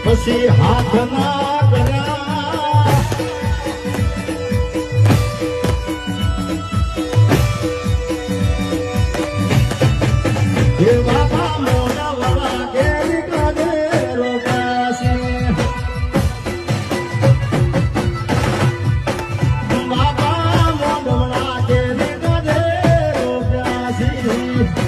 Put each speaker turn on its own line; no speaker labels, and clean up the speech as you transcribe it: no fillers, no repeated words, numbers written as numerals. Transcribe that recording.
પછી હાથ ના કર્યા હે બાપા મોના વાળા કેરી કાઢે રોકાસી બાપા મોના વાળા કેરી કાઢે રોકાસી